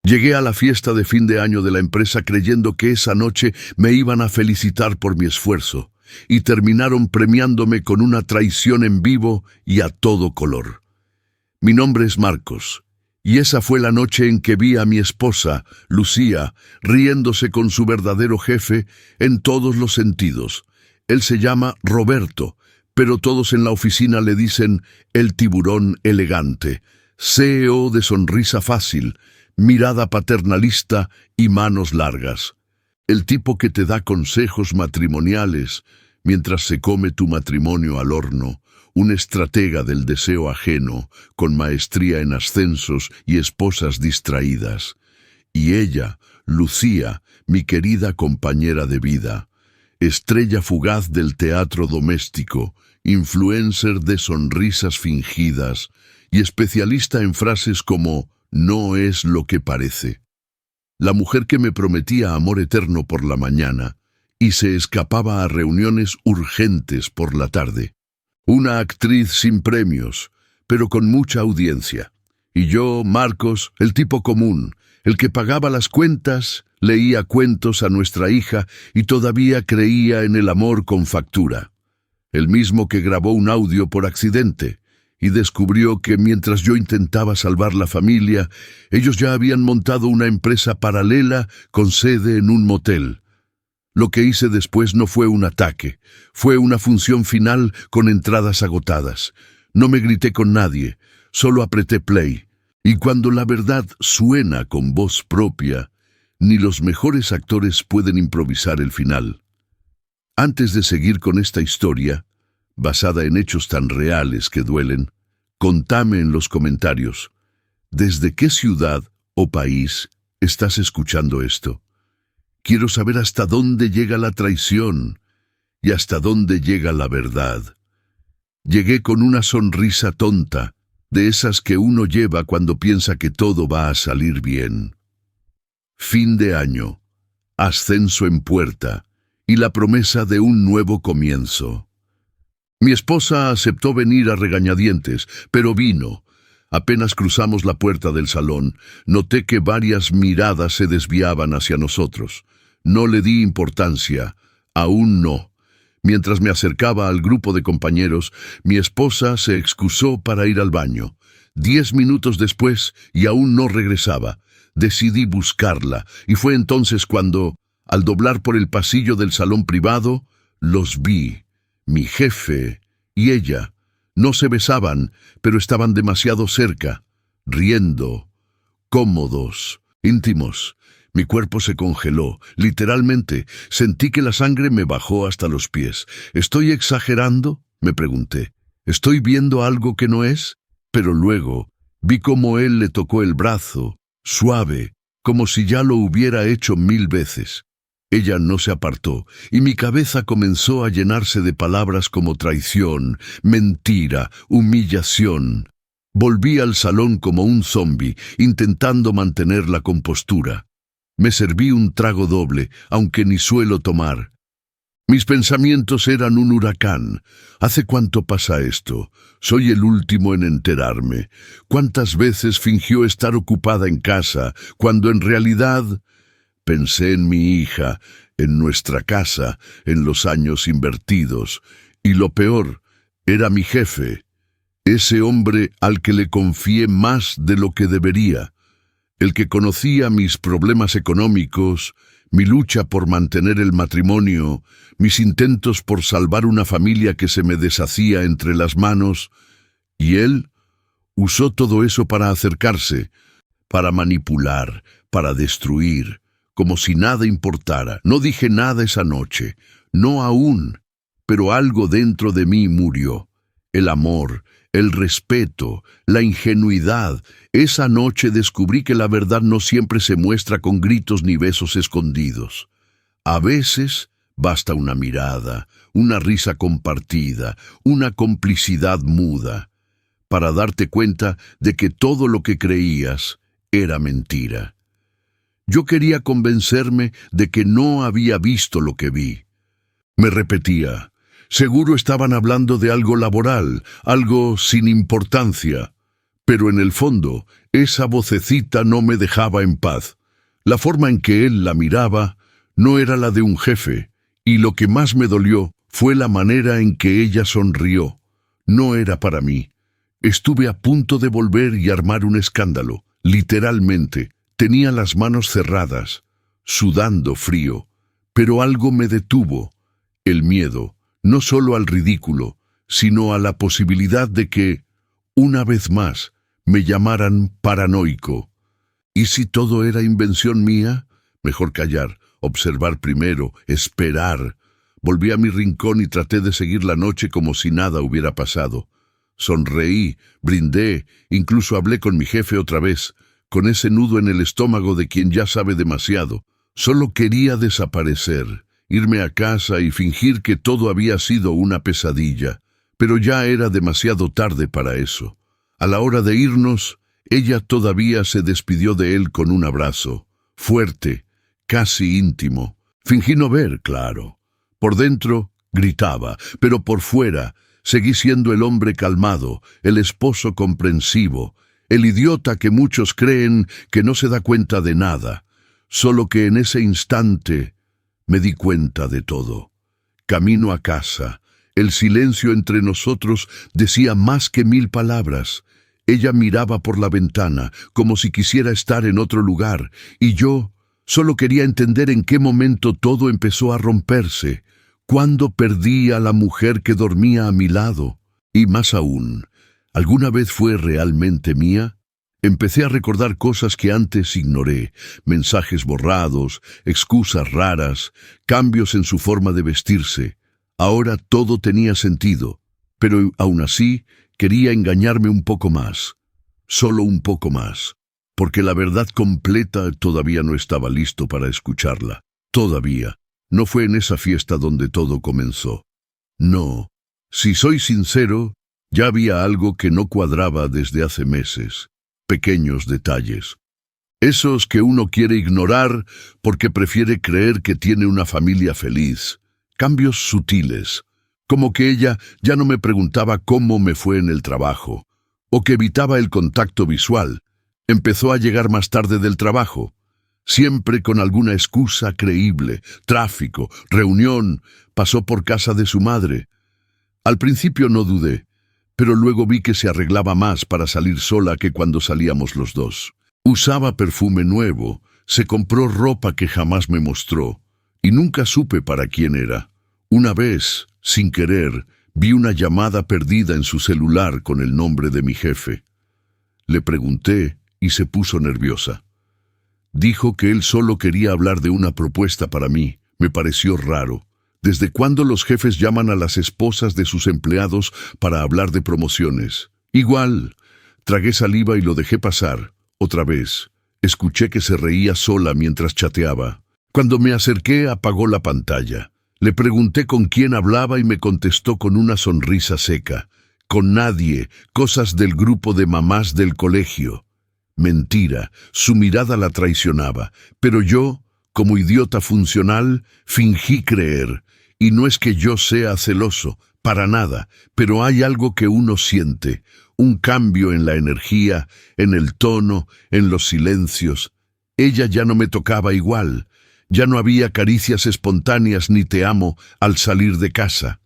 Llegué a la fiesta de fin de año de la empresa creyendo que esa noche me iban a felicitar por mi esfuerzo, y terminaron premiándome con una traición en vivo y a todo color. Mi nombre es Marcos, y esa fue la noche en que vi a mi esposa, Lucía, riéndose con su verdadero jefe en todos los sentidos. Él se llama Roberto, pero todos en la oficina le dicen el tiburón elegante, CEO de sonrisa fácil, mirada paternalista y manos largas. El tipo que te da consejos matrimoniales mientras se come tu matrimonio al horno, un estratega del deseo ajeno, con maestría en ascensos y esposas distraídas. Y ella, Lucía, mi querida compañera de vida, estrella fugaz del teatro doméstico, influencer de sonrisas fingidas y especialista en frases como «no es lo que parece». La mujer que me prometía amor eterno por la mañana y se escapaba a reuniones urgentes por la tarde. Una actriz sin premios, pero con mucha audiencia. Y yo, Marcos, el tipo común, el que pagaba las cuentas, leía cuentos a nuestra hija y todavía creía en el amor con factura. El mismo que grabó un audio por accidente y descubrió que mientras yo intentaba salvar la familia, ellos ya habían montado una empresa paralela con sede en un motel. Lo que hice después no fue un ataque, fue una función final con entradas agotadas. No me grité con nadie, solo apreté play. Y cuando la verdad suena con voz propia, ni los mejores actores pueden improvisar el final. Antes de seguir con esta historia, basada en hechos tan reales que duelen, contame en los comentarios, ¿desde qué ciudad o país estás escuchando esto? Quiero saber hasta dónde llega la traición y hasta dónde llega la verdad. Llegué con una sonrisa tonta, de esas que uno lleva cuando piensa que todo va a salir bien. Fin de año, ascenso en puerta y la promesa de un nuevo comienzo. Mi esposa aceptó venir a regañadientes, pero vino. Apenas cruzamos la puerta del salón, noté que varias miradas se desviaban hacia nosotros. No le di importancia, aún no. Mientras me acercaba al grupo de compañeros, mi esposa se excusó para ir al baño. 10 minutos después, y aún no regresaba. Decidí buscarla, y fue entonces cuando, al doblar por el pasillo del salón privado, los vi. Mi jefe y ella no se besaban, pero estaban demasiado cerca, riendo, cómodos, íntimos. Mi cuerpo se congeló, literalmente. Sentí que la sangre me bajó hasta los pies. ¿Estoy exagerando?, me pregunté. ¿Estoy viendo algo que no es? Pero luego vi cómo él le tocó el brazo, suave, como si ya lo hubiera hecho 1000 veces. Ella no se apartó, y mi cabeza comenzó a llenarse de palabras como traición, mentira, humillación. Volví al salón como un zombi, intentando mantener la compostura. Me serví un trago doble, aunque ni suelo tomar. Mis pensamientos eran un huracán. ¿Hace cuánto pasa esto? Soy el último en enterarme. ¿Cuántas veces fingió estar ocupada en casa, cuando en realidad... Pensé en mi hija, en nuestra casa, en los años invertidos, y lo peor, era mi jefe, ese hombre al que le confié más de lo que debería, el que conocía mis problemas económicos, mi lucha por mantener el matrimonio, mis intentos por salvar una familia que se me deshacía entre las manos, y él usó todo eso para acercarse, para manipular, para destruir, como si nada importara. No dije nada esa noche, no aún, pero algo dentro de mí murió. El amor, el respeto, la ingenuidad. Esa noche descubrí que la verdad no siempre se muestra con gritos ni besos escondidos. A veces basta una mirada, una risa compartida, una complicidad muda, para darte cuenta de que todo lo que creías era mentira. Yo quería convencerme de que no había visto lo que vi. Me repetía, seguro estaban hablando de algo laboral, algo sin importancia. Pero en el fondo, esa vocecita no me dejaba en paz. La forma en que él la miraba no era la de un jefe, y lo que más me dolió fue la manera en que ella sonrió. No era para mí. Estuve a punto de volver y armar un escándalo. Literalmente, tenía las manos cerradas, sudando frío, pero algo me detuvo. El miedo, no solo al ridículo, sino a la posibilidad de que, una vez más, me llamaran paranoico. ¿Y si todo era invención mía? Mejor callar, observar primero, esperar. Volví a mi rincón y traté de seguir la noche como si nada hubiera pasado. Sonreí, brindé, incluso hablé con mi jefe otra vez, con ese nudo en el estómago de quien ya sabe demasiado. Solo quería desaparecer, irme a casa y fingir que todo había sido una pesadilla, pero ya era demasiado tarde para eso. A la hora de irnos, ella todavía se despidió de él con un abrazo, fuerte, casi íntimo. Fingí no ver, claro. Por dentro, gritaba, pero por fuera, seguí siendo el hombre calmado, el esposo comprensivo, el idiota que muchos creen que no se da cuenta de nada. Solo que en ese instante me di cuenta de todo. Camino a casa, el silencio entre nosotros decía más que 1000 palabras. Ella miraba por la ventana, como si quisiera estar en otro lugar, y yo solo quería entender en qué momento todo empezó a romperse, cuándo perdí a la mujer que dormía a mi lado. Y más aún, ¿alguna vez fue realmente mía? Empecé a recordar cosas que antes ignoré, mensajes borrados, excusas raras, cambios en su forma de vestirse. Ahora todo tenía sentido, pero aún así quería engañarme un poco más, solo un poco más, porque la verdad completa todavía no estaba listo para escucharla. Todavía. No fue en esa fiesta donde todo comenzó. No, si soy sincero, ya había algo que no cuadraba desde hace meses. Pequeños detalles. Esos que uno quiere ignorar porque prefiere creer que tiene una familia feliz. Cambios sutiles, como que ella ya no me preguntaba cómo me fue en el trabajo, o que evitaba el contacto visual. Empezó a llegar más tarde del trabajo, siempre con alguna excusa creíble, tráfico, reunión, pasó por casa de su madre. Al principio no dudé, pero luego vi que se arreglaba más para salir sola que cuando salíamos los dos. Usaba perfume nuevo, se compró ropa que jamás me mostró, y nunca supe para quién era. Una vez, sin querer, vi una llamada perdida en su celular con el nombre de mi jefe. Le pregunté y se puso nerviosa. Dijo que él solo quería hablar de una propuesta para mí. Me pareció raro. ¿Desde cuándo los jefes llaman a las esposas de sus empleados para hablar de promociones? Igual, tragué saliva y lo dejé pasar. Otra vez, escuché que se reía sola mientras chateaba. Cuando me acerqué, apagó la pantalla. Le pregunté con quién hablaba y me contestó con una sonrisa seca. Con nadie, cosas del grupo de mamás del colegio. Mentira, su mirada la traicionaba, pero yo, como idiota funcional, fingí creer. Y no es que yo sea celoso, para nada, pero hay algo que uno siente, un cambio en la energía, en el tono, en los silencios. Ella ya no me tocaba igual, ya no había caricias espontáneas ni te amo al salir de casa.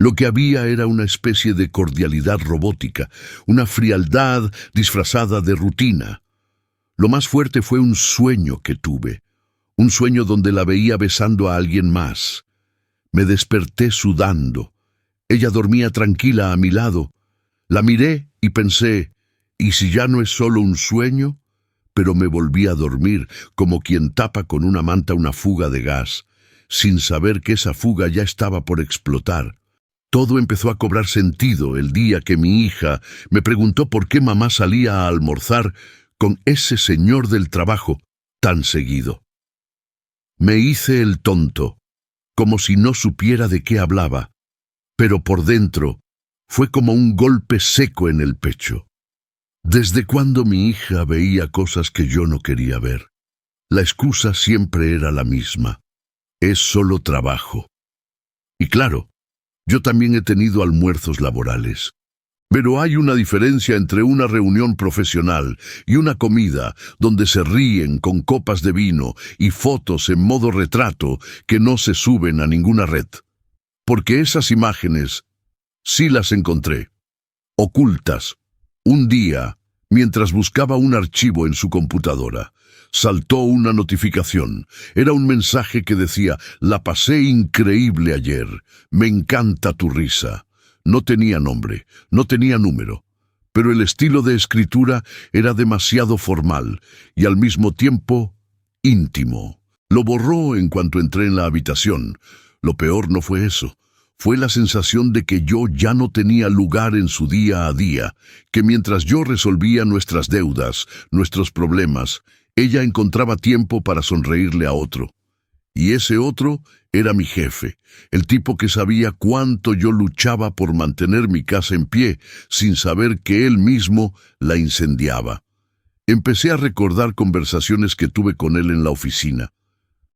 Lo que había era una especie de cordialidad robótica, una frialdad disfrazada de rutina. Lo más fuerte fue un sueño que tuve, un sueño donde la veía besando a alguien más. Me desperté sudando. Ella dormía tranquila a mi lado. La miré y pensé, ¿y si ya no es solo un sueño? Pero me volví a dormir, como quien tapa con una manta una fuga de gas, sin saber que esa fuga ya estaba por explotar. Todo empezó a cobrar sentido el día que mi hija me preguntó por qué mamá salía a almorzar con ese señor del trabajo tan seguido. Me hice el tonto, como si no supiera de qué hablaba, pero por dentro fue como un golpe seco en el pecho. ¿Desde cuándo mi hija veía cosas que yo no quería ver? La excusa siempre era la misma. Es solo trabajo. Y claro, yo también he tenido almuerzos laborales. Pero hay una diferencia entre una reunión profesional y una comida donde se ríen con copas de vino y fotos en modo retrato que no se suben a ninguna red. Porque esas imágenes sí las encontré, ocultas. Un día, mientras buscaba un archivo en su computadora, saltó una notificación. Era un mensaje que decía: «La pasé increíble ayer. Me encanta tu risa». No tenía nombre, no tenía número, pero el estilo de escritura era demasiado formal y al mismo tiempo íntimo. Lo borró en cuanto entré en la habitación. Lo peor no fue eso. Fue la sensación de que yo ya no tenía lugar en su día a día, que mientras yo resolvía nuestras deudas, nuestros problemas, ella encontraba tiempo para sonreírle a otro. Y ese otro era mi jefe, el tipo que sabía cuánto yo luchaba por mantener mi casa en pie, sin saber que él mismo la incendiaba. Empecé a recordar conversaciones que tuve con él en la oficina.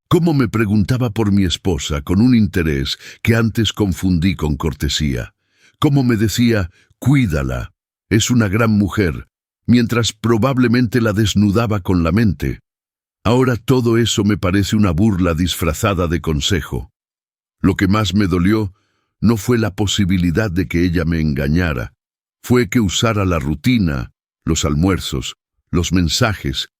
Cómo me preguntaba por mi esposa con un interés que antes confundí con cortesía. Cómo me decía: «Cuídala, es una gran mujer», mientras probablemente la desnudaba con la mente. Ahora todo eso me parece una burla disfrazada de consejo. Lo que más me dolió no fue la posibilidad de que ella me engañara, fue que usara la rutina, los almuerzos, los mensajes,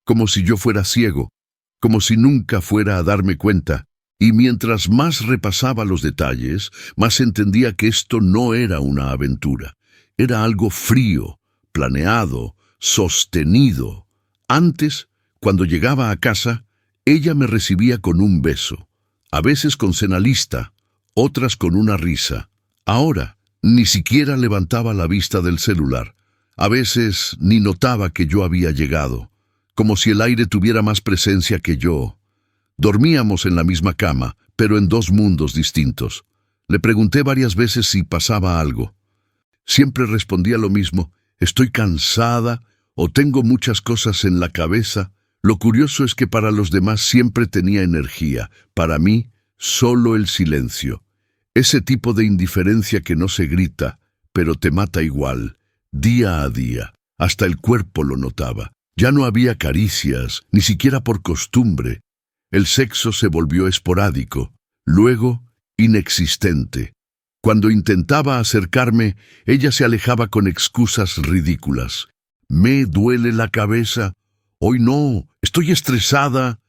como si yo fuera ciego, como si nunca fuera a darme cuenta, y mientras más repasaba los detalles, más entendía que esto no era una aventura, era algo frío, planeado, sostenido. Antes, cuando llegaba a casa, ella me recibía con un beso, a veces con cena lista, otras con una risa. Ahora, ni siquiera levantaba la vista del celular. A veces ni notaba que yo había llegado, como si el aire tuviera más presencia que yo. Dormíamos en la misma cama, pero en dos mundos distintos. Le pregunté varias veces si pasaba algo. Siempre respondía lo mismo: «Estoy cansada» o «tengo muchas cosas en la cabeza». Lo curioso es que para los demás siempre tenía energía, para mí solo el silencio. Ese tipo de indiferencia que no se grita, pero te mata igual, día a día. Hasta el cuerpo lo notaba. Ya no había caricias, ni siquiera por costumbre. El sexo se volvió esporádico, luego inexistente. Cuando intentaba acercarme, ella se alejaba con excusas ridículas. «Me duele la cabeza». «Hoy no, estoy estresada».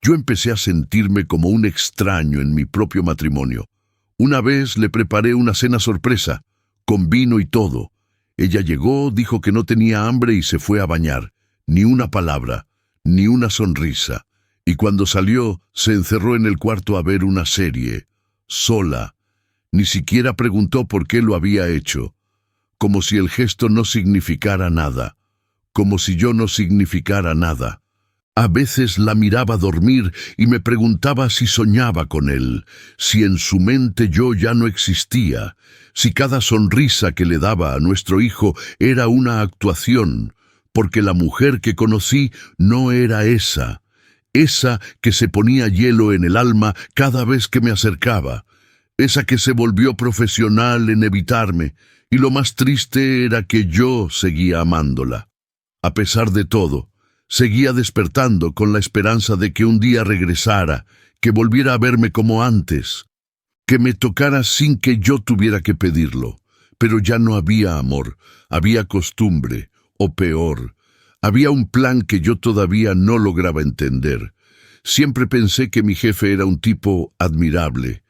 Yo empecé a sentirme como un extraño en mi propio matrimonio. Una vez le preparé una cena sorpresa, con vino y todo. Ella llegó, dijo que no tenía hambre y se fue a bañar. Ni una palabra, ni una sonrisa. Y cuando salió, se encerró en el cuarto a ver una serie, sola. Ni siquiera preguntó por qué lo había hecho, como si el gesto no significara nada. Como si yo no significara nada. A veces la miraba dormir y me preguntaba si soñaba con él, si en su mente yo ya no existía, si cada sonrisa que le daba a nuestro hijo era una actuación, porque la mujer que conocí no era esa que se ponía hielo en el alma cada vez que me acercaba, esa que se volvió profesional en evitarme, y lo más triste era que yo seguía amándola. A pesar de todo, seguía despertando con la esperanza de que un día regresara, que volviera a verme como antes, que me tocara sin que yo tuviera que pedirlo. Pero ya no había amor, había costumbre, o peor, había un plan que yo todavía no lograba entender. Siempre pensé que mi jefe era un tipo admirable,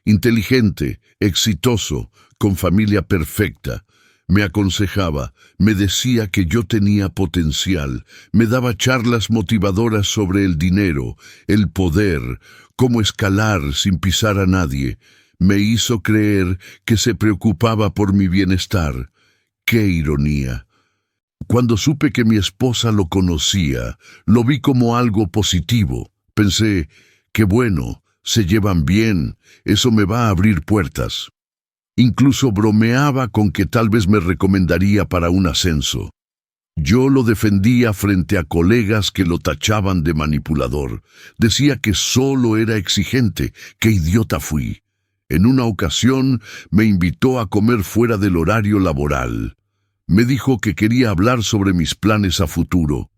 inteligente, exitoso, con familia perfecta. Me aconsejaba, me decía que yo tenía potencial, me daba charlas motivadoras sobre el dinero, el poder, cómo escalar sin pisar a nadie. Me hizo creer que se preocupaba por mi bienestar. ¡Qué ironía! Cuando supe que mi esposa lo conocía, lo vi como algo positivo. Pensé, qué bueno, se llevan bien, eso me va a abrir puertas. Incluso bromeaba con que tal vez me recomendaría para un ascenso. Yo lo defendía frente a colegas que lo tachaban de manipulador. Decía que solo era exigente, qué idiota fui. En una ocasión me invitó a comer fuera del horario laboral. Me dijo que quería hablar sobre mis planes a futuro.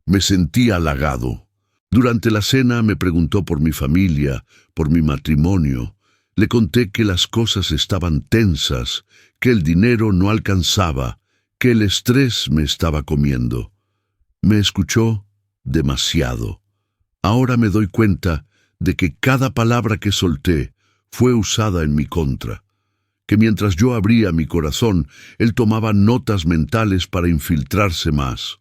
Me sentí halagado. Durante la cena me preguntó por mi familia, por mi matrimonio. Le conté que las cosas estaban tensas, que el dinero no alcanzaba, que el estrés me estaba comiendo. Me escuchó demasiado. Ahora me doy cuenta de que cada palabra que solté fue usada en mi contra, que mientras yo abría mi corazón, él tomaba notas mentales para infiltrarse más.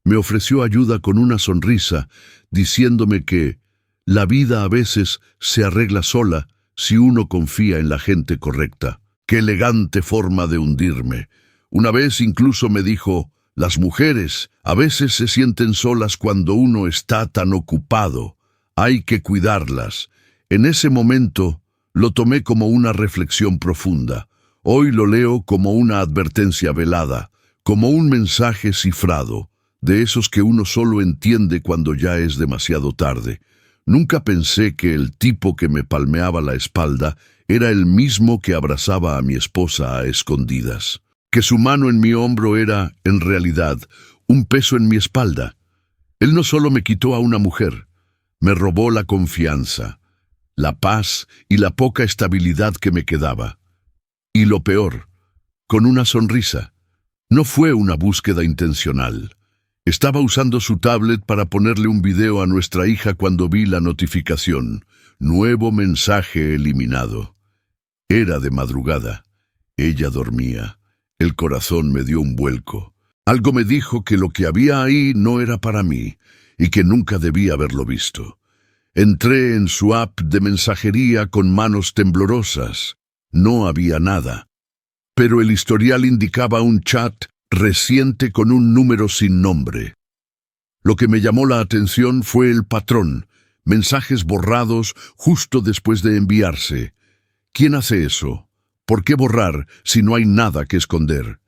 Me ofreció ayuda con una sonrisa, diciéndome que la vida a veces se arregla sola si uno confía en la gente correcta. ¡Qué elegante forma de hundirme! Una vez incluso me dijo: las mujeres a veces se sienten solas cuando uno está tan ocupado. Hay que cuidarlas. En ese momento lo tomé como una reflexión profunda. Hoy lo leo como una advertencia velada, como un mensaje cifrado, de esos que uno solo entiende cuando ya es demasiado tarde. Nunca pensé que el tipo que me palmeaba la espalda era el mismo que abrazaba a mi esposa a escondidas. Que su mano en mi hombro era, en realidad, un peso en mi espalda. Él no solo me quitó a una mujer, me robó la confianza, la paz y la poca estabilidad que me quedaba. Y lo peor, con una sonrisa. No fue una búsqueda intencional. Estaba usando su tablet para ponerle un video a nuestra hija cuando vi la notificación. Nuevo mensaje eliminado. Era de madrugada. Ella dormía. El corazón me dio un vuelco. Algo me dijo que lo que había ahí no era para mí y que nunca debía haberlo visto. Entré en su app de mensajería con manos temblorosas. No había nada. Pero el historial indicaba un chat reciente con un número sin nombre. Lo que me llamó la atención fue el patrón. Mensajes borrados justo después de enviarse. ¿Quién hace eso? ¿Por qué borrar si no hay nada que esconder?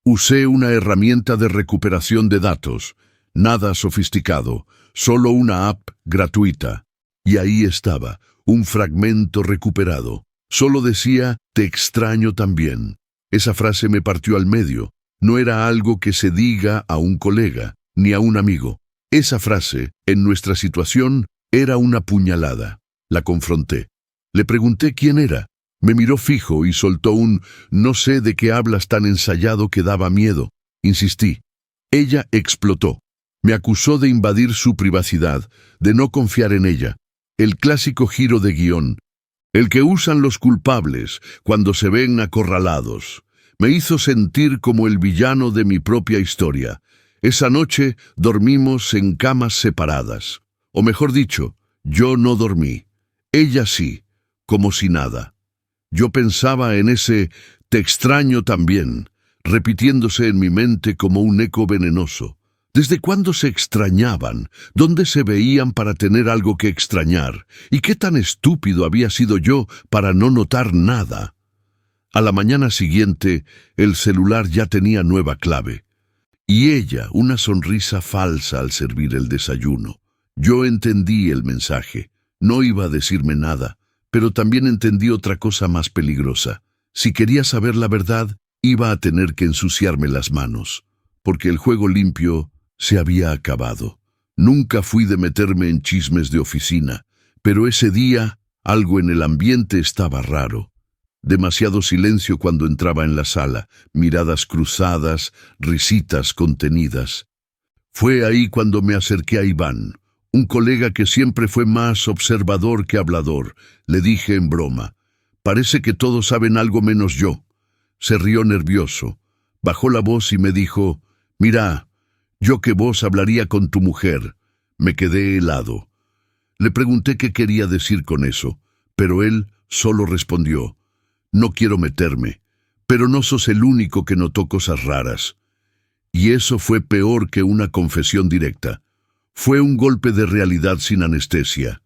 Usé una herramienta de recuperación de datos, nada sofisticado, solo una app gratuita. Y ahí estaba, un fragmento recuperado. Solo decía: te extraño también. Esa frase me partió al medio. No era algo que se diga a un colega, ni a un amigo. Esa frase, en nuestra situación, era una puñalada. La confronté. Le pregunté quién era. Me miró fijo y soltó un «no sé de qué hablas» tan ensayado que daba miedo. Insistí. Ella explotó. Me acusó de invadir su privacidad, de no confiar en ella. El clásico giro de guión. El que usan los culpables cuando se ven acorralados. Me hizo sentir como el villano de mi propia historia. Esa noche dormimos en camas separadas. O mejor dicho, yo no dormí. Ella sí, como si nada. Yo pensaba en ese «te extraño también», repitiéndose en mi mente como un eco venenoso. ¿Desde cuándo se extrañaban? ¿Dónde se veían para tener algo que extrañar? ¿Y qué tan estúpido había sido yo para no notar nada? A la mañana siguiente, el celular ya tenía nueva clave. Y ella, una sonrisa falsa al servir el desayuno. Yo entendí el mensaje. No iba a decirme nada, pero también entendí otra cosa más peligrosa. Si quería saber la verdad, iba a tener que ensuciarme las manos, porque el juego limpio se había acabado. Nunca fui de meterme en chismes de oficina, pero ese día algo en el ambiente estaba raro. Demasiado silencio cuando entraba en la sala, miradas cruzadas, risitas contenidas. Fue ahí cuando me acerqué a Iván, un colega que siempre fue más observador que hablador. Le dije en broma: «Parece que todos saben algo menos yo». Se rió nervioso, bajó la voz y me dijo: «Mira, yo que vos hablaría con tu mujer». Me quedé helado. Le pregunté qué quería decir con eso, pero él solo respondió: «No quiero meterme, pero no sos el único que notó cosas raras». Y eso fue peor que una confesión directa. Fue un golpe de realidad sin anestesia.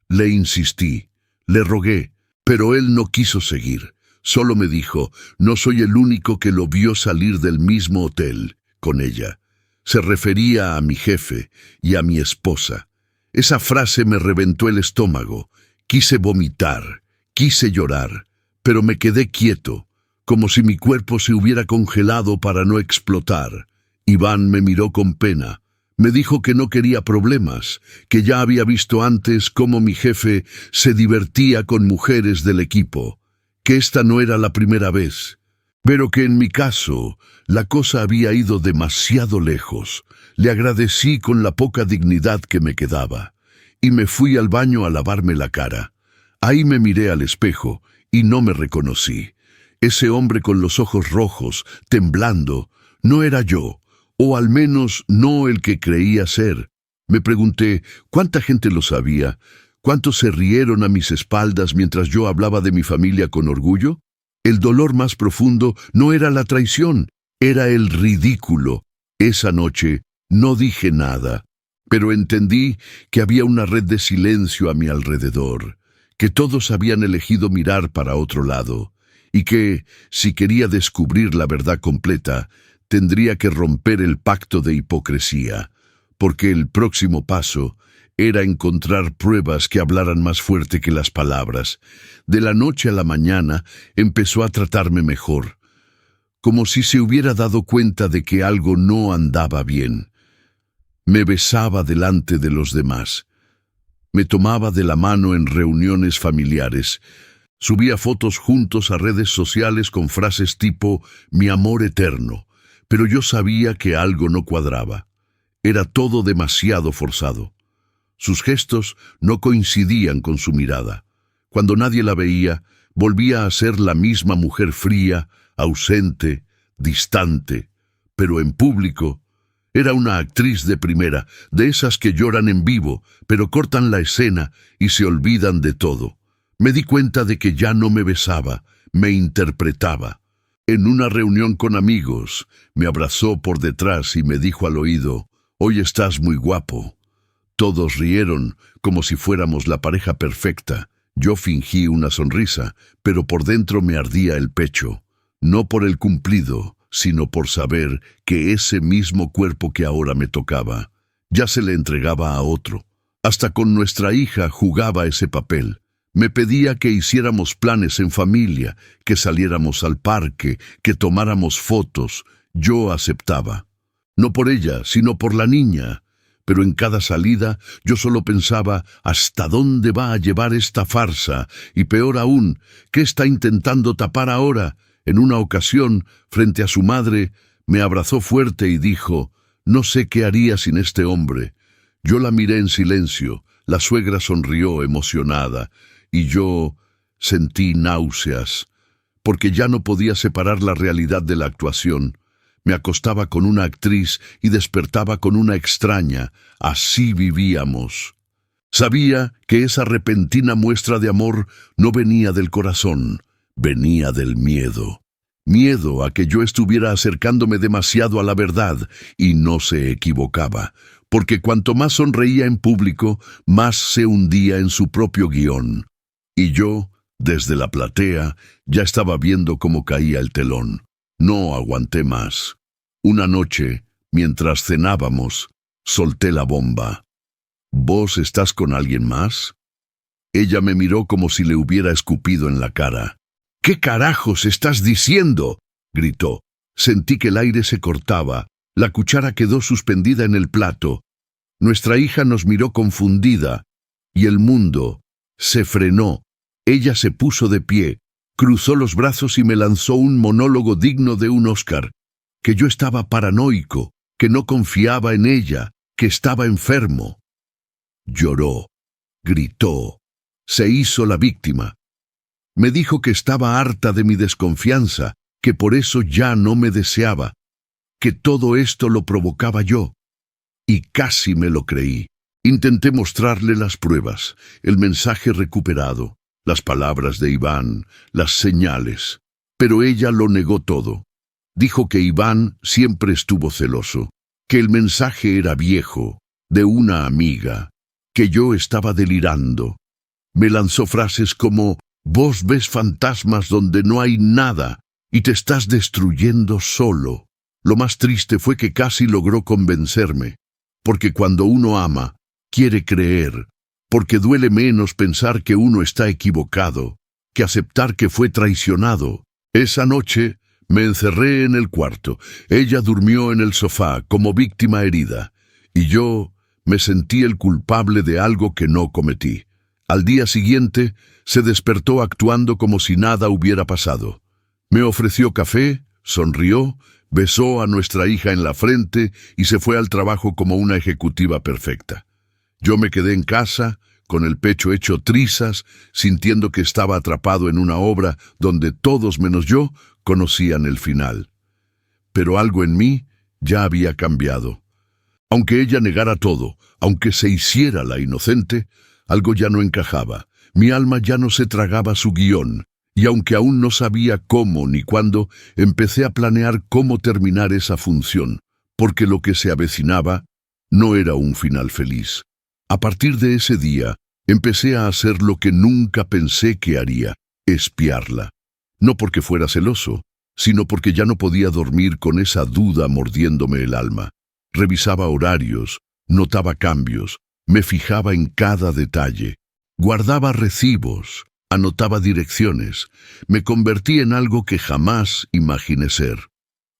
Le insistí, le rogué, pero él no quiso seguir. Solo me dijo: «No soy el único que lo vio salir del mismo hotel con ella». Se refería a mi jefe y a mi esposa. Esa frase me reventó el estómago. Quise vomitar, Quise llorar, pero me quedé quieto, como si mi cuerpo se hubiera congelado para no explotar. Iván me miró con pena. Me dijo que no quería problemas, que ya había visto antes cómo mi jefe se divertía con mujeres del equipo, que esta no era la primera vez, pero que en mi caso la cosa había ido demasiado lejos. Le agradecí con la poca dignidad que me quedaba, y me fui al baño a lavarme la cara. Ahí me miré al espejo y no me reconocí. Ese hombre con los ojos rojos, temblando, no era yo, o al menos no el que creía ser. Me pregunté, ¿cuánta gente lo sabía? ¿Cuántos se rieron a mis espaldas mientras yo hablaba de mi familia con orgullo? El dolor más profundo no era la traición, era el ridículo. Esa noche no dije nada, pero entendí que había una red de silencio a mi alrededor, que todos habían elegido mirar para otro lado, y que, si quería descubrir la verdad completa, tendría que romper el pacto de hipocresía, porque el próximo paso era encontrar pruebas que hablaran más fuerte que las palabras. De la noche a la mañana empezó a tratarme mejor, como si se hubiera dado cuenta de que algo no andaba bien. Me besaba delante de los demás. Me tomaba de la mano en reuniones familiares. Subía fotos juntos a redes sociales con frases tipo «mi amor eterno», pero yo sabía que algo no cuadraba. Era todo demasiado forzado. Sus gestos no coincidían con su mirada. Cuando nadie la veía, volvía a ser la misma mujer fría, ausente, distante, pero en público era una actriz de primera, de esas que lloran en vivo, pero cortan la escena y se olvidan de todo. Me di cuenta de que ya no me besaba, me interpretaba. En una reunión con amigos, me abrazó por detrás y me dijo al oído, «Hoy estás muy guapo». Todos rieron como si fuéramos la pareja perfecta. Yo fingí una sonrisa, pero por dentro me ardía el pecho, no por el cumplido, sino por saber que ese mismo cuerpo que ahora me tocaba, ya se le entregaba a otro. Hasta con nuestra hija jugaba ese papel. Me pedía que hiciéramos planes en familia, que saliéramos al parque, que tomáramos fotos. Yo aceptaba. No por ella, sino por la niña. Pero en cada salida yo solo pensaba, ¿hasta dónde va a llevar esta farsa? Y peor aún, ¿qué está intentando tapar ahora? En una ocasión, frente a su madre, me abrazó fuerte y dijo, «No sé qué haría sin este hombre». Yo la miré en silencio, la suegra sonrió emocionada, y yo sentí náuseas, porque ya no podía separar la realidad de la actuación. Me acostaba con una actriz y despertaba con una extraña. Así vivíamos. Sabía que esa repentina muestra de amor no venía del corazón, venía del miedo. Miedo a que yo estuviera acercándome demasiado a la verdad, y no se equivocaba, porque cuanto más sonreía en público, más se hundía en su propio guión. Y yo, desde la platea, ya estaba viendo cómo caía el telón. No aguanté más. Una noche, mientras cenábamos, solté la bomba. «¿Vos estás con alguien más?» Ella me miró como si le hubiera escupido en la cara. «¿Qué carajos estás diciendo?», gritó. Sentí que el aire se cortaba. La cuchara quedó suspendida en el plato. Nuestra hija nos miró confundida, y el mundo se frenó. Ella se puso de pie, cruzó los brazos y me lanzó un monólogo digno de un Oscar, que yo estaba paranoico, que no confiaba en ella, que estaba enfermo. Lloró, gritó, se hizo la víctima. Me dijo que estaba harta de mi desconfianza, que por eso ya no me deseaba, que todo esto lo provocaba yo. Y casi me lo creí. Intenté mostrarle las pruebas, el mensaje recuperado, las palabras de Iván, las señales, pero ella lo negó todo. Dijo que Iván siempre estuvo celoso, que el mensaje era viejo, de una amiga, que yo estaba delirando. Me lanzó frases como, «Vos ves fantasmas donde no hay nada y te estás destruyendo solo». Lo más triste fue que casi logró convencerme, porque cuando uno ama, quiere creer, porque duele menos pensar que uno está equivocado. que aceptar que fue traicionado. Esa noche me encerré en el cuarto. Ella durmió en el sofá como víctima herida, y yo me sentí el culpable de algo que no cometí. Al día siguiente, se despertó actuando como si nada hubiera pasado. Me ofreció café, sonrió, besó a nuestra hija en la frente y se fue al trabajo como una ejecutiva perfecta. Yo me quedé en casa, con el pecho hecho trizas, sintiendo que estaba atrapado en una obra donde todos menos yo conocían el final. Pero algo en mí ya había cambiado. Aunque ella negara todo, aunque se hiciera la inocente, algo ya no encajaba. Mi alma ya no se tragaba su guión, y aunque aún no sabía cómo ni cuándo, empecé a planear cómo terminar esa función, porque lo que se avecinaba no era un final feliz. A partir de ese día, empecé a hacer lo que nunca pensé que haría: espiarla. No porque fuera celoso, sino porque ya no podía dormir con esa duda mordiéndome el alma. Revisaba horarios, notaba cambios, me fijaba en cada detalle, guardaba recibos, anotaba direcciones. Me convertí en algo que jamás imaginé ser.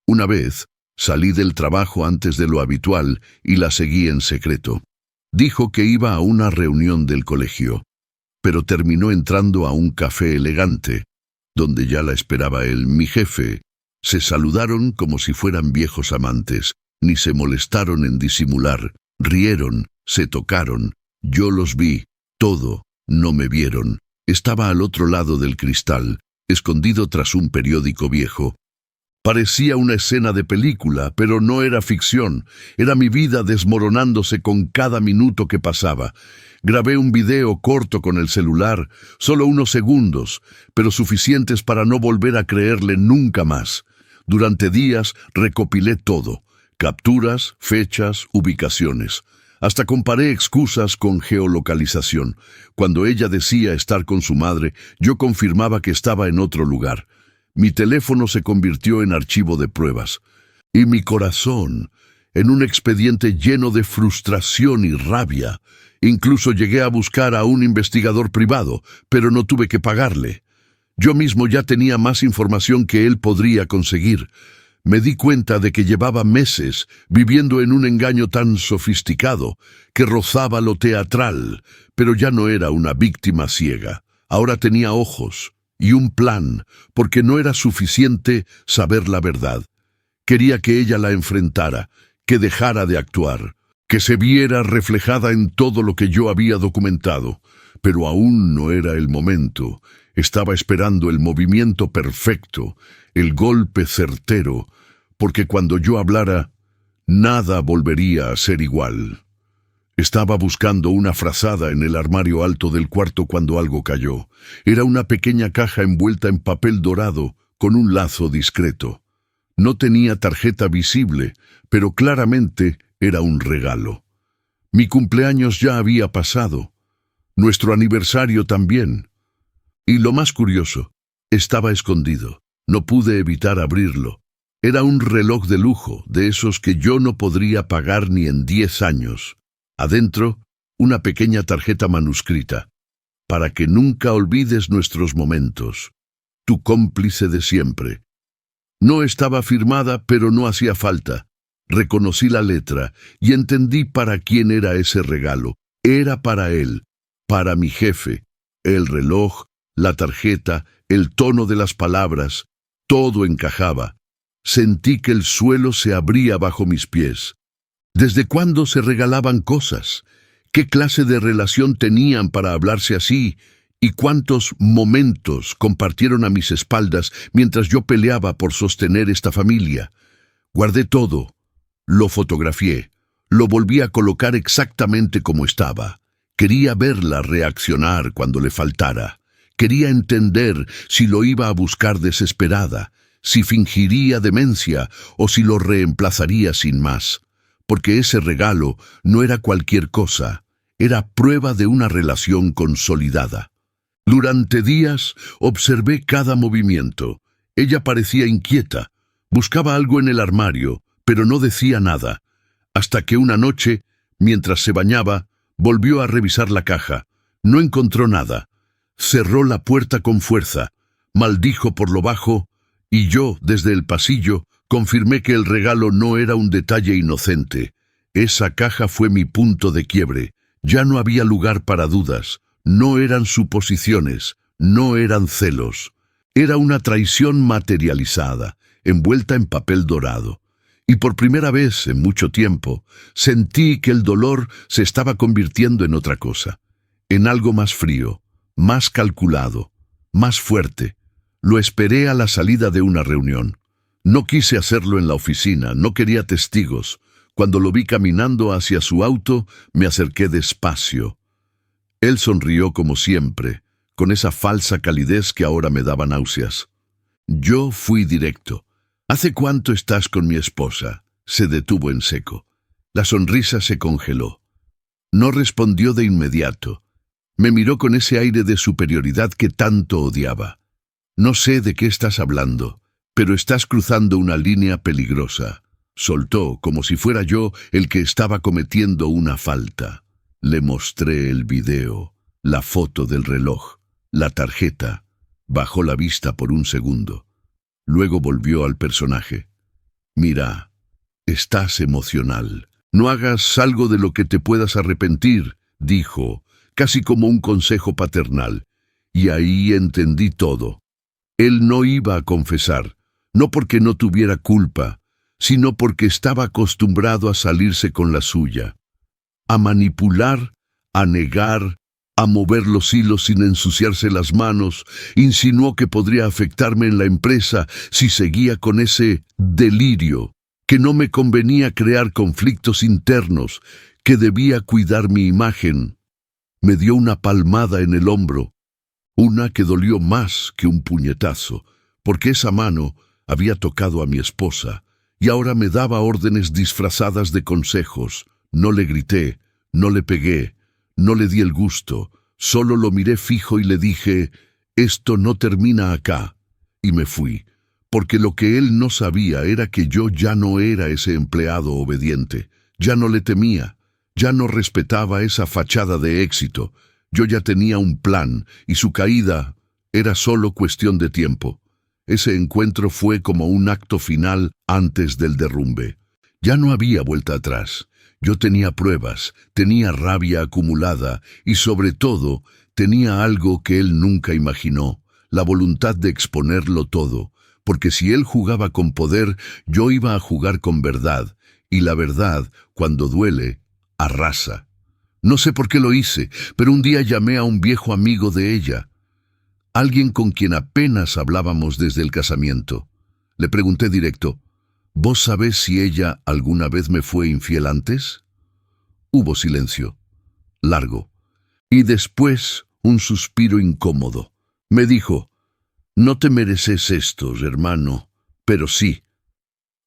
Una vez, salí del trabajo antes de lo habitual y la seguí en secreto. Dijo que iba a una reunión del colegio, pero terminó entrando a un café elegante, donde ya la esperaba él, mi jefe. Se saludaron como si fueran viejos amantes, ni se molestaron en disimular. Rieron, se tocaron, yo los vi, todo, no me vieron. Estaba al otro lado del cristal, escondido tras un periódico viejo. Parecía una escena de película, pero no era ficción. Era mi vida desmoronándose con cada minuto que pasaba. Grabé un video corto con el celular, solo unos segundos, pero suficientes para no volver a creerle nunca más. Durante días recopilé todo: capturas, fechas, ubicaciones. Hasta comparé excusas con geolocalización. Cuando ella decía estar con su madre, yo confirmaba que estaba en otro lugar. Mi teléfono se convirtió en archivo de pruebas, y mi corazón en un expediente lleno de frustración y rabia. Incluso llegué a buscar a un investigador privado, pero no tuve que pagarle. Yo mismo ya tenía más información que él podría conseguir. Me di cuenta de que llevaba meses viviendo en un engaño tan sofisticado que rozaba lo teatral, pero ya no era una víctima ciega. Ahora tenía ojos y un plan, porque no era suficiente saber la verdad. Quería que ella la enfrentara, que dejara de actuar, que se viera reflejada en todo lo que yo había documentado. Pero aún no era el momento. Estaba esperando el movimiento perfecto, el golpe certero, porque cuando yo hablara, nada volvería a ser igual. Estaba buscando una frazada en el armario alto del cuarto cuando algo cayó. Era una pequeña caja envuelta en papel dorado, con un lazo discreto. No tenía tarjeta visible, pero claramente era un regalo. Mi cumpleaños ya había pasado. Nuestro aniversario también. Y lo más curioso, estaba escondido. No pude evitar abrirlo. Era un reloj de lujo, de esos que yo no podría pagar ni en 10 años. Adentro, una pequeña tarjeta manuscrita: para que nunca olvides nuestros momentos. Tu cómplice de siempre. No estaba firmada, pero no hacía falta. Reconocí la letra y entendí para quién era ese regalo. Era para él, para mi jefe. El reloj, la tarjeta, el tono de las palabras, todo encajaba. Sentí que el suelo se abría bajo mis pies. ¿Desde cuándo se regalaban cosas? ¿Qué clase de relación tenían para hablarse así? ¿Y cuántos momentos compartieron a mis espaldas mientras yo peleaba por sostener esta familia? Guardé todo, lo fotografié, lo volví a colocar exactamente como estaba. Quería verla reaccionar cuando le faltara. Quería entender si lo iba a buscar desesperada, si fingiría demencia o si lo reemplazaría sin más. Porque ese regalo no era cualquier cosa, era prueba de una relación consolidada. Durante días observé cada movimiento. Ella parecía inquieta, buscaba algo en el armario, pero no decía nada, hasta que una noche, mientras se bañaba, volvió a revisar la caja. No encontró nada. Cerró la puerta con fuerza, maldijo por lo bajo, y yo, desde el pasillo, confirmé que el regalo no era un detalle inocente. Esa caja fue mi punto de quiebre. Ya no había lugar para dudas. No eran suposiciones, no eran celos. Era una traición materializada, envuelta en papel dorado. Y por primera vez en mucho tiempo, sentí que el dolor se estaba convirtiendo en otra cosa, en algo más frío, más calculado, más fuerte. Lo esperé a la salida de una reunión. No quise hacerlo en la oficina, no quería testigos. Cuando lo vi caminando hacia su auto, me acerqué despacio. Él sonrió como siempre, con esa falsa calidez que ahora me daba náuseas. Yo fui directo. ¿Hace cuánto estás con mi esposa? Se detuvo en seco. La sonrisa se congeló. No respondió de inmediato. Me miró con ese aire de superioridad que tanto odiaba. No sé de qué estás hablando, pero estás cruzando una línea peligrosa. Soltó, como si fuera yo el que estaba cometiendo una falta. Le mostré el video, la foto del reloj, la tarjeta. Bajó la vista por un segundo. Luego volvió al personaje. Mira, estás emocional. No hagas algo de lo que te puedas arrepentir, dijo, casi como un consejo paternal. Y ahí entendí todo. Él no iba a confesar, no porque no tuviera culpa, sino porque estaba acostumbrado a salirse con la suya, a manipular, a negar, a mover los hilos sin ensuciarse las manos. Insinuó que podría afectarme en la empresa si seguía con ese delirio, que no me convenía crear conflictos internos, que debía cuidar mi imagen. Me dio una palmada en el hombro, una que dolió más que un puñetazo, porque esa mano había tocado a mi esposa, y ahora me daba órdenes disfrazadas de consejos. No le grité, no le pegué, no le di el gusto, solo lo miré fijo y le dije, esto no termina acá, y me fui, porque lo que él no sabía era que yo ya no era ese empleado obediente, ya no le temía, ya no respetaba esa fachada de éxito. Yo ya tenía un plan, y su caída era solo cuestión de tiempo. Ese encuentro fue como un acto final antes del derrumbe. Ya no había vuelta atrás. Yo tenía pruebas, tenía rabia acumulada y sobre todo tenía algo que él nunca imaginó, la voluntad de exponerlo todo, porque si él jugaba con poder, yo iba a jugar con verdad, y la verdad, cuando duele, arrasa. No sé por qué lo hice, pero un día llamé a un viejo amigo de ella, alguien con quien apenas hablábamos desde el casamiento. Le pregunté directo, ¿vos sabés si ella alguna vez me fue infiel antes? Hubo silencio, largo, y después un suspiro incómodo. Me dijo, no te mereces esto, hermano, pero sí.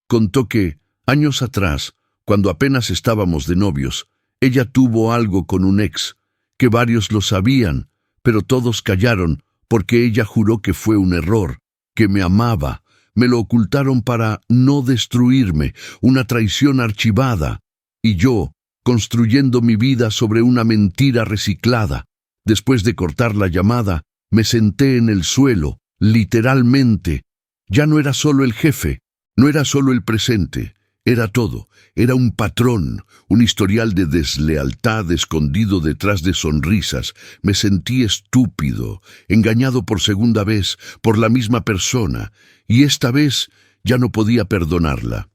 Contó que, años atrás, cuando apenas estábamos de novios, ella tuvo algo con un ex, que varios lo sabían, pero todos callaron porque ella juró que fue un error, que me amaba. Me lo ocultaron para no destruirme, una traición archivada. Y yo, construyendo mi vida sobre una mentira reciclada. Después de cortar la llamada, me senté en el suelo, literalmente. Ya no era solo el jefe, no era solo el presente, era todo. Era un patrón, un historial de deslealtad escondido detrás de sonrisas. Me sentí estúpido, engañado por segunda vez, por la misma persona, y esta vez ya no podía perdonarla.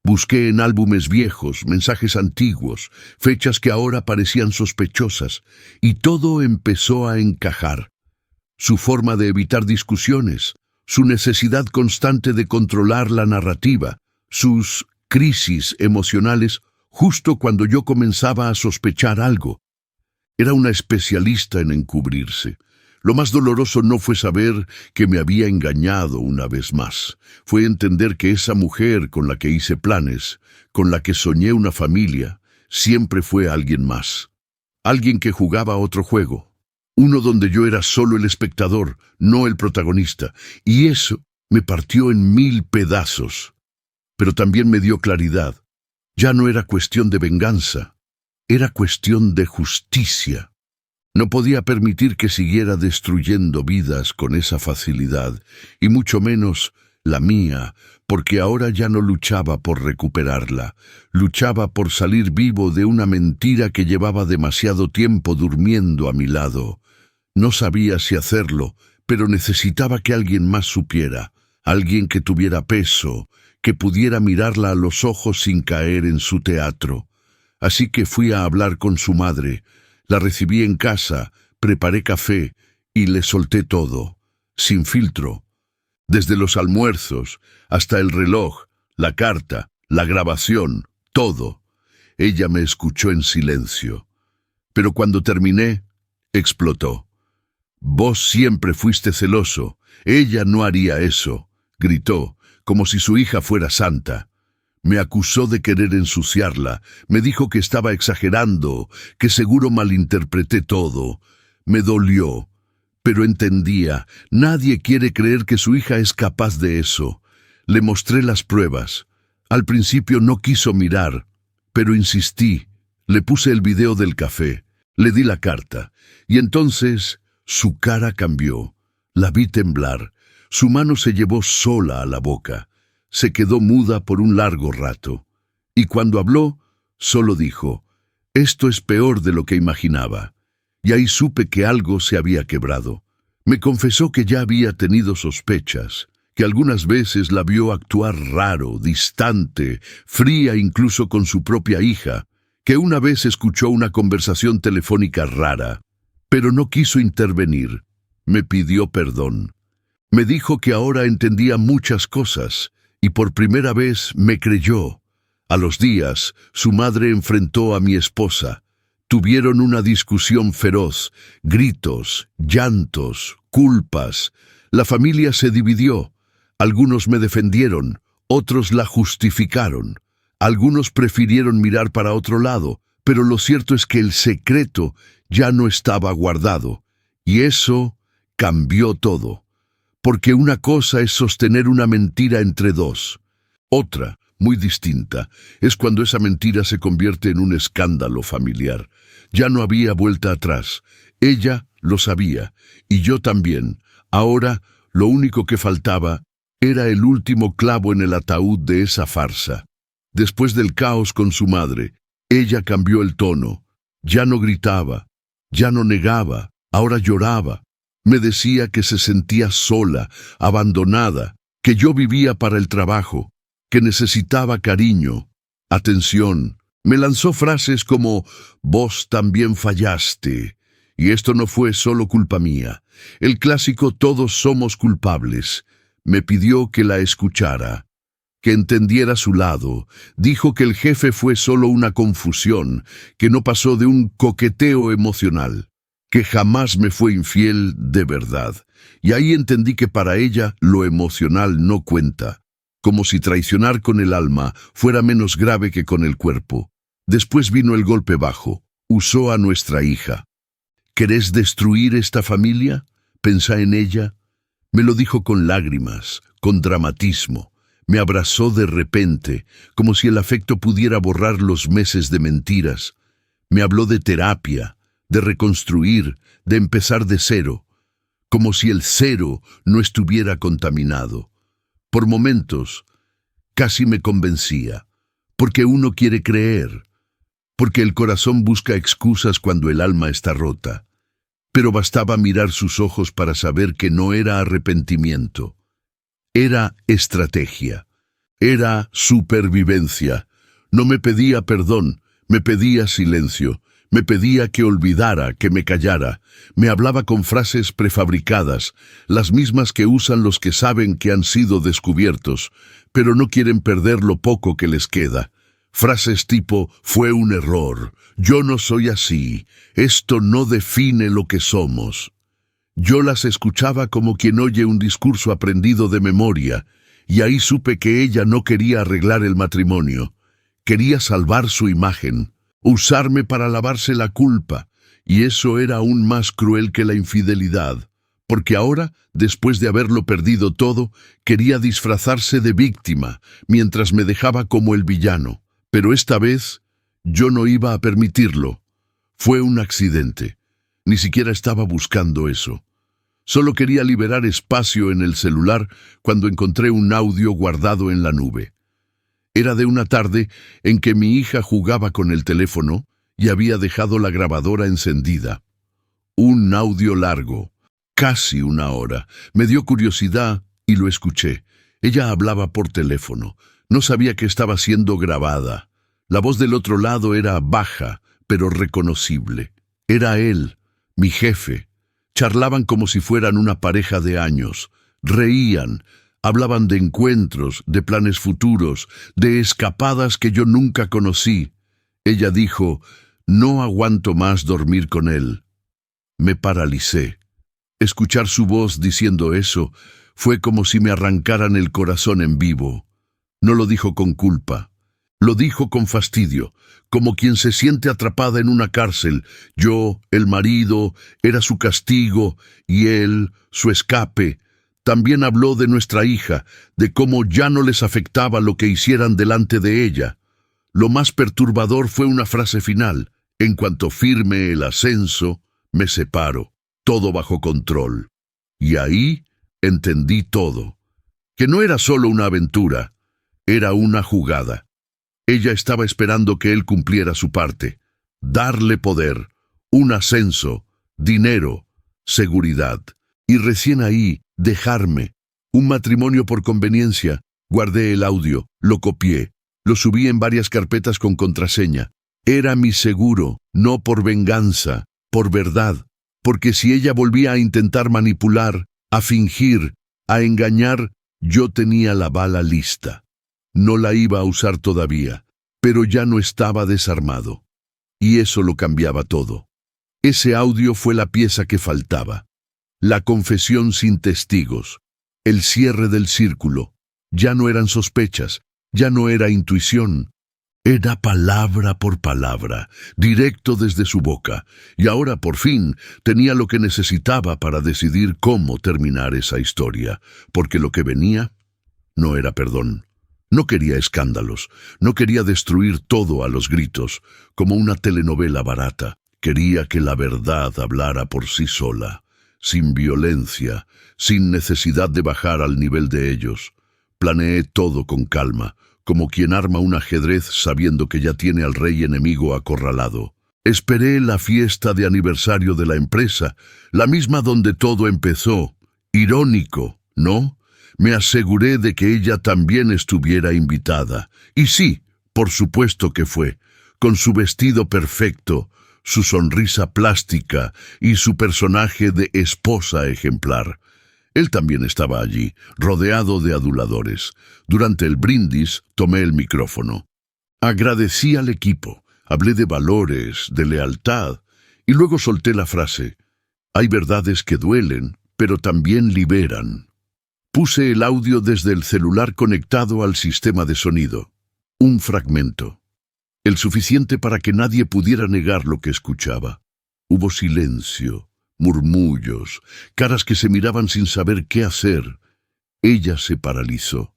Busqué en álbumes viejos, mensajes antiguos, fechas que ahora parecían sospechosas, y todo empezó a encajar. Su forma de evitar discusiones, su necesidad constante de controlar la narrativa, sus crisis emocionales justo cuando yo comenzaba a sospechar algo. Era una especialista en encubrirse. Lo más doloroso no fue saber que me había engañado una vez más. Fue entender que esa mujer con la que hice planes, con la que soñé una familia, siempre fue alguien más. Alguien que jugaba otro juego. Uno donde yo era solo el espectador, no el protagonista. Y eso me partió en 1000 pedazos. Pero también me dio claridad. Ya no era cuestión de venganza, era cuestión de justicia. No podía permitir que siguiera destruyendo vidas con esa facilidad, y mucho menos la mía, porque ahora ya no luchaba por recuperarla, luchaba por salir vivo de una mentira que llevaba demasiado tiempo durmiendo a mi lado. No sabía si hacerlo, pero necesitaba que alguien más supiera, alguien que tuviera peso, que pudiera mirarla a los ojos sin caer en su teatro. Así que fui a hablar con su madre. La recibí en casa, preparé café y le solté todo, sin filtro. Desde los almuerzos hasta el reloj, la carta, la grabación, todo. Ella me escuchó en silencio. Pero cuando terminé, explotó. «Vos siempre fuiste celoso. Ella no haría eso», gritó, como si su hija fuera santa. Me acusó de querer ensuciarla, me dijo que estaba exagerando, que seguro malinterpreté todo. Me dolió, pero entendía, nadie quiere creer que su hija es capaz de eso. Le mostré las pruebas. Al principio no quiso mirar, pero insistí. Le puse el video del café, le di la carta, y entonces su cara cambió. La vi temblar, su mano se llevó sola a la boca. Se quedó muda por un largo rato, y cuando habló, solo dijo, «Esto es peor de lo que imaginaba», y ahí supe que algo se había quebrado. Me confesó que ya había tenido sospechas, que algunas veces la vio actuar raro, distante, fría incluso con su propia hija, que una vez escuchó una conversación telefónica rara, pero no quiso intervenir. Me pidió perdón. Me dijo que ahora entendía muchas cosas, y por primera vez me creyó. A los días, su madre enfrentó a mi esposa. Tuvieron una discusión feroz, gritos, llantos, culpas. La familia se dividió. Algunos me defendieron, otros la justificaron. Algunos prefirieron mirar para otro lado, pero lo cierto es que el secreto ya no estaba guardado. Y eso cambió todo. Porque una cosa es sostener una mentira entre dos. Otra, muy distinta, es cuando esa mentira se convierte en un escándalo familiar. Ya no había vuelta atrás. Ella lo sabía, y yo también. Ahora, lo único que faltaba era el último clavo en el ataúd de esa farsa. Después del caos con su madre, ella cambió el tono. Ya no gritaba, ya no negaba, ahora lloraba. Me decía que se sentía sola, abandonada, que yo vivía para el trabajo, que necesitaba cariño, atención. Me lanzó frases como, «Vos también fallaste», y esto no fue solo culpa mía. El clásico «todos somos culpables». Me pidió que la escuchara, que entendiera su lado. Dijo que el jefe fue solo una confusión, que no pasó de un coqueteo emocional, que jamás me fue infiel de verdad. Y ahí entendí que para ella lo emocional no cuenta, como si traicionar con el alma fuera menos grave que con el cuerpo. Después vino el golpe bajo. Usó a nuestra hija. «¿Querés destruir esta familia?» Pensá en ella. Me lo dijo con lágrimas, con dramatismo. Me abrazó de repente, como si el afecto pudiera borrar los meses de mentiras. Me habló de terapia, de reconstruir, de empezar de cero, como si el cero no estuviera contaminado. Por momentos, casi me convencía, porque uno quiere creer, porque el corazón busca excusas cuando el alma está rota. Pero bastaba mirar sus ojos para saber que no era arrepentimiento. Era estrategia, era supervivencia. No me pedía perdón, me pedía silencio. Me pedía que olvidara, que me callara. Me hablaba con frases prefabricadas, las mismas que usan los que saben que han sido descubiertos, pero no quieren perder lo poco que les queda. Frases tipo, «fue un error», «yo no soy así», «esto no define lo que somos». Yo las escuchaba como quien oye un discurso aprendido de memoria, y ahí supe que ella no quería arreglar el matrimonio. Quería salvar su imagen, usarme para lavarse la culpa, y eso era aún más cruel que la infidelidad, porque ahora, después de haberlo perdido todo, quería disfrazarse de víctima, mientras me dejaba como el villano. Pero esta vez, yo no iba a permitirlo. Fue un accidente. Ni siquiera estaba buscando eso. Solo quería liberar espacio en el celular cuando encontré un audio guardado en la nube. Era de una tarde en que mi hija jugaba con el teléfono y había dejado la grabadora encendida. Un audio largo, casi una hora. Me dio curiosidad y lo escuché. Ella hablaba por teléfono. No sabía que estaba siendo grabada. La voz del otro lado era baja, pero reconocible. Era él, mi jefe. Charlaban como si fueran una pareja de años. Reían, hablaban de encuentros, de planes futuros, de escapadas que yo nunca conocí. Ella dijo, no aguanto más dormir con él. Me paralicé. Escuchar su voz diciendo eso fue como si me arrancaran el corazón en vivo. No lo dijo con culpa. Lo dijo con fastidio, como quien se siente atrapada en una cárcel. Yo, el marido, era su castigo, y él, su escape. También habló de nuestra hija, de cómo ya no les afectaba lo que hicieran delante de ella. Lo más perturbador fue una frase final. En cuanto firme el ascenso, me separo, todo bajo control. Y ahí entendí todo. Que no era solo una aventura, era una jugada. Ella estaba esperando que él cumpliera su parte. Darle poder, un ascenso, dinero, seguridad. Y recién ahí, dejarme. Un matrimonio por conveniencia. Guardé el audio, lo copié, lo subí en varias carpetas con contraseña. Era mi seguro, no por venganza, por verdad. Porque si ella volvía a intentar manipular, a fingir, a engañar, yo tenía la bala lista. No la iba a usar todavía, pero ya no estaba desarmado. Y eso lo cambiaba todo. Ese audio fue la pieza que faltaba. La confesión sin testigos. El cierre del círculo. Ya no eran sospechas, ya no era intuición. Era palabra por palabra, directo desde su boca. Y ahora, por fin, tenía lo que necesitaba para decidir cómo terminar esa historia. Porque lo que venía no era perdón. No quería escándalos, no quería destruir todo a los gritos, como una telenovela barata. Quería que la verdad hablara por sí sola, sin violencia, sin necesidad de bajar al nivel de ellos. Planeé todo con calma, como quien arma un ajedrez sabiendo que ya tiene al rey enemigo acorralado. Esperé la fiesta de aniversario de la empresa, la misma donde todo empezó. Irónico, ¿no? Me aseguré de que ella también estuviera invitada. Y sí, por supuesto que fue, con su vestido perfecto, su sonrisa plástica y su personaje de esposa ejemplar. Él también estaba allí, rodeado de aduladores. Durante el brindis tomé el micrófono. Agradecí al equipo, hablé de valores, de lealtad, y luego solté la frase: hay verdades que duelen, pero también liberan. Puse el audio desde el celular conectado al sistema de sonido. Un fragmento. El suficiente para que nadie pudiera negar lo que escuchaba. Hubo silencio, murmullos, caras que se miraban sin saber qué hacer. Ella se paralizó.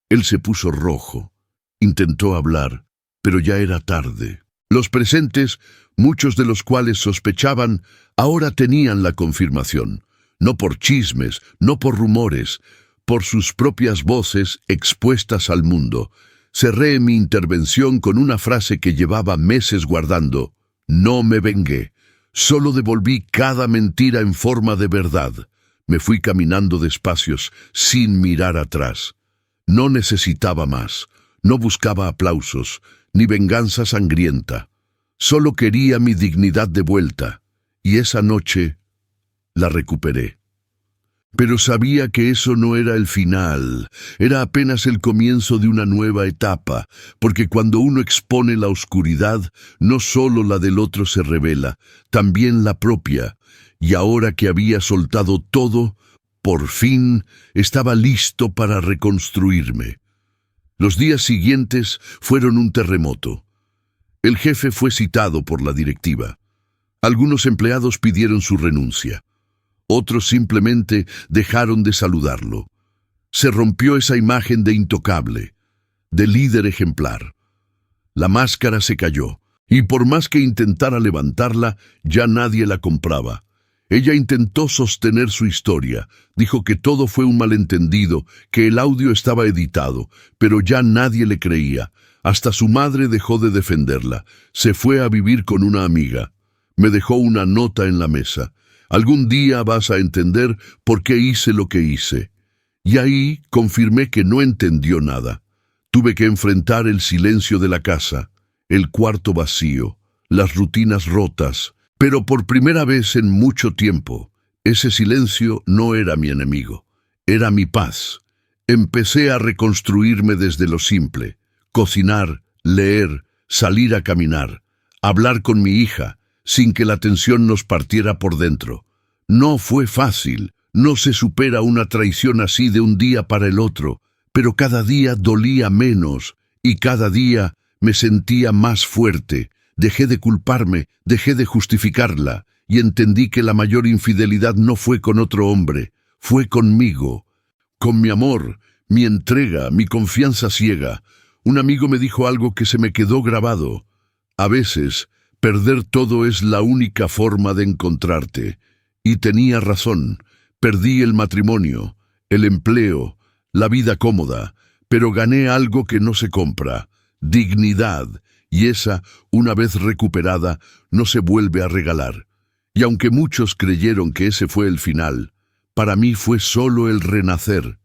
Él se puso rojo. Intentó hablar, pero ya era tarde. Los presentes, muchos de los cuales sospechaban, ahora tenían la confirmación. No por chismes, no por rumores, por sus propias voces expuestas al mundo. Cerré mi intervención con una frase que llevaba meses guardando. No me vengué, solo devolví cada mentira en forma de verdad. Me fui caminando despacios, sin mirar atrás. No necesitaba más, no buscaba aplausos, ni venganza sangrienta. Solo quería mi dignidad de vuelta, y esa noche la recuperé. Pero sabía que eso no era el final, era apenas el comienzo de una nueva etapa, porque cuando uno expone la oscuridad, no solo la del otro se revela, también la propia, y ahora que había soltado todo, por fin estaba listo para reconstruirme. Los días siguientes fueron un terremoto. El jefe fue citado por la directiva. Algunos empleados pidieron su renuncia. Otros simplemente dejaron de saludarlo. Se rompió esa imagen de intocable, de líder ejemplar. La máscara se cayó, Y por más que intentara levantarla, ya nadie la compraba. Ella intentó sostener su historia, dijo que todo fue un malentendido, que el audio estaba editado, pero ya nadie le creía. Hasta su madre dejó de defenderla. Se fue a vivir con una amiga. Me dejó una nota en la mesa. Algún día vas a entender por qué hice lo que hice. Y ahí confirmé que no entendió nada. Tuve que enfrentar el silencio de la casa, el cuarto vacío, las rutinas rotas, pero por primera vez en mucho tiempo, ese silencio no era mi enemigo, era mi paz. Empecé a reconstruirme desde lo simple: cocinar, leer, salir a caminar, hablar con mi hija, sin que la tensión nos partiera por dentro. No fue fácil, no se supera una traición así de un día para el otro, pero cada día dolía menos y cada día me sentía más fuerte. Dejé de culparme, dejé de justificarla y entendí que la mayor infidelidad no fue con otro hombre, fue conmigo, con mi amor, mi entrega, mi confianza ciega. Un amigo me dijo algo que se me quedó grabado: a veces, perder todo es la única forma de encontrarte. Y tenía razón. Perdí el matrimonio, el empleo, la vida cómoda, pero gané algo que no se compra: dignidad, y esa, una vez recuperada, no se vuelve a regalar. Y aunque muchos creyeron que ese fue el final, para mí fue solo el renacer,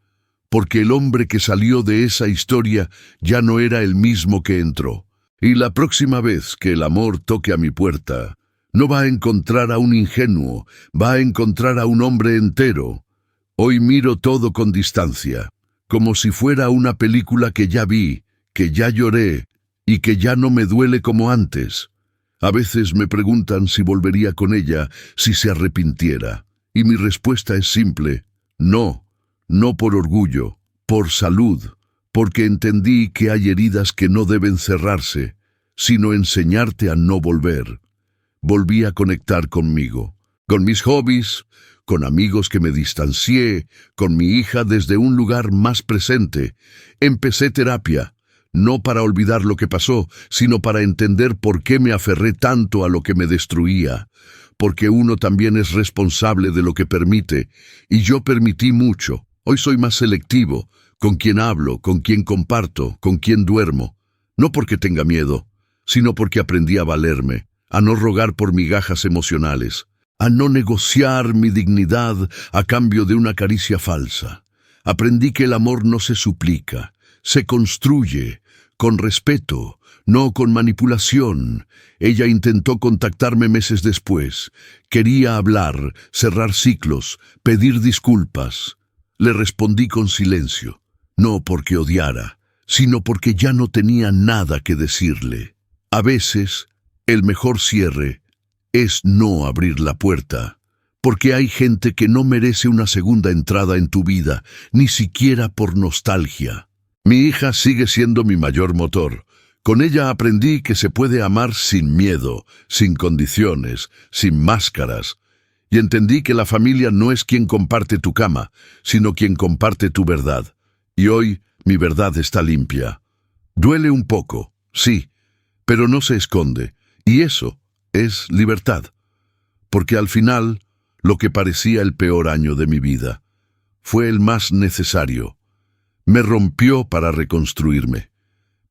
porque el hombre que salió de esa historia ya no era el mismo que entró. Y la próxima vez que el amor toque a mi puerta, no va a encontrar a un ingenuo, va a encontrar a un hombre entero. Hoy miro todo con distancia, como si fuera una película que ya vi, que ya lloré y que ya no me duele como antes. A veces me preguntan si volvería con ella si se arrepintiera, y mi respuesta es simple: no, no por orgullo, por salud, porque entendí que hay heridas que no deben cerrarse, sino enseñarte a no volver. Volví a conectar conmigo, con mis hobbies, con amigos que me distancié, con mi hija desde un lugar más presente. Empecé terapia, no para olvidar lo que pasó, sino para entender por qué me aferré tanto a lo que me destruía. Porque uno también es responsable de lo que permite, y yo permití mucho. Hoy soy más selectivo, con quién hablo, con quién comparto, con quién duermo. No porque tenga miedo, sino porque aprendí a valerme, a no rogar por migajas emocionales, a no negociar mi dignidad a cambio de una caricia falsa. Aprendí que el amor no se suplica, se construye, con respeto, no con manipulación. Ella intentó contactarme meses después. Quería hablar, cerrar ciclos, pedir disculpas. Le respondí con silencio, no porque odiara, sino porque ya no tenía nada que decirle. A veces, el mejor cierre es no abrir la puerta, porque hay gente que no merece una segunda entrada en tu vida, ni siquiera por nostalgia. Mi hija sigue siendo mi mayor motor. Con ella aprendí que se puede amar sin miedo, sin condiciones, sin máscaras. Y entendí que la familia no es quien comparte tu cama, sino quien comparte tu verdad. Y hoy mi verdad está limpia. Duele un poco, sí, pero no se esconde. Y eso es libertad. Porque al final, lo que parecía el peor año de mi vida fue el más necesario. Me rompió para reconstruirme.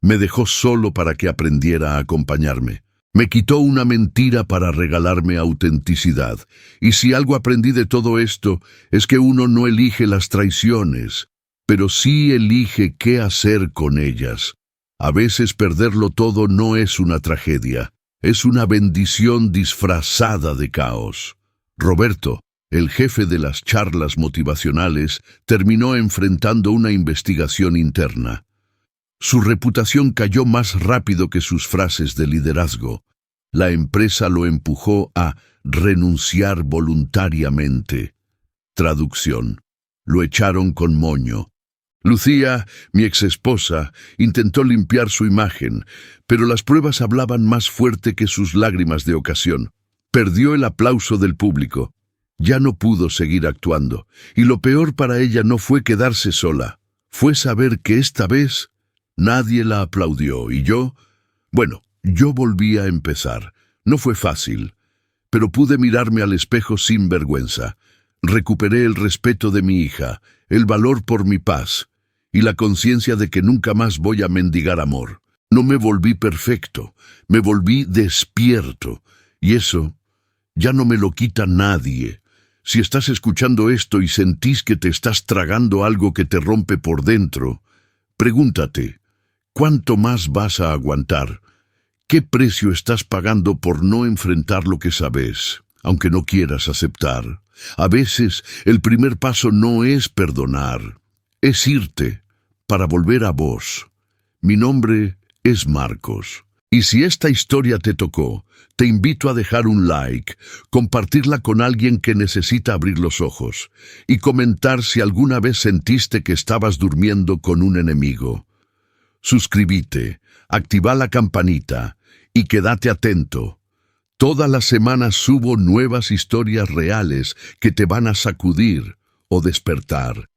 Me dejó solo para que aprendiera a acompañarme. Me quitó una mentira para regalarme autenticidad. Y si algo aprendí de todo esto, es que uno no elige las traiciones, pero sí elige qué hacer con ellas. A veces perderlo todo no es una tragedia, es una bendición disfrazada de caos. Roberto, el jefe de las charlas motivacionales, terminó enfrentando una investigación interna. Su reputación cayó más rápido que sus frases de liderazgo. La empresa lo empujó a renunciar voluntariamente. Traducción: lo echaron con moño. Lucía, mi exesposa, intentó limpiar su imagen, pero las pruebas hablaban más fuerte que sus lágrimas de ocasión. Perdió el aplauso del público. Ya no pudo seguir actuando, y lo peor para ella no fue quedarse sola, fue saber que esta vez nadie la aplaudió, y yo, bueno, Yo volví a empezar. No fue fácil, pero pude mirarme al espejo sin vergüenza. Recuperé el respeto de mi hija, el valor por mi paz y la conciencia de que nunca más voy a mendigar amor. No me volví perfecto, me volví despierto, y eso ya no me lo quita nadie. Si estás escuchando esto y sentís que te estás tragando algo que te rompe por dentro, pregúntate, ¿cuánto más vas a aguantar? ¿Qué precio estás pagando por no enfrentar lo que sabes, aunque no quieras aceptar? A veces el primer paso no es perdonar, es irte para volver a vos. Mi nombre es Marcos. Y si esta historia te tocó, te invito a dejar un like, compartirla con alguien que necesita abrir los ojos y comentar si alguna vez sentiste que estabas durmiendo con un enemigo. Suscríbete, activa la campanita y quédate atento. Todas las semanas subo nuevas historias reales que te van a sacudir o despertar.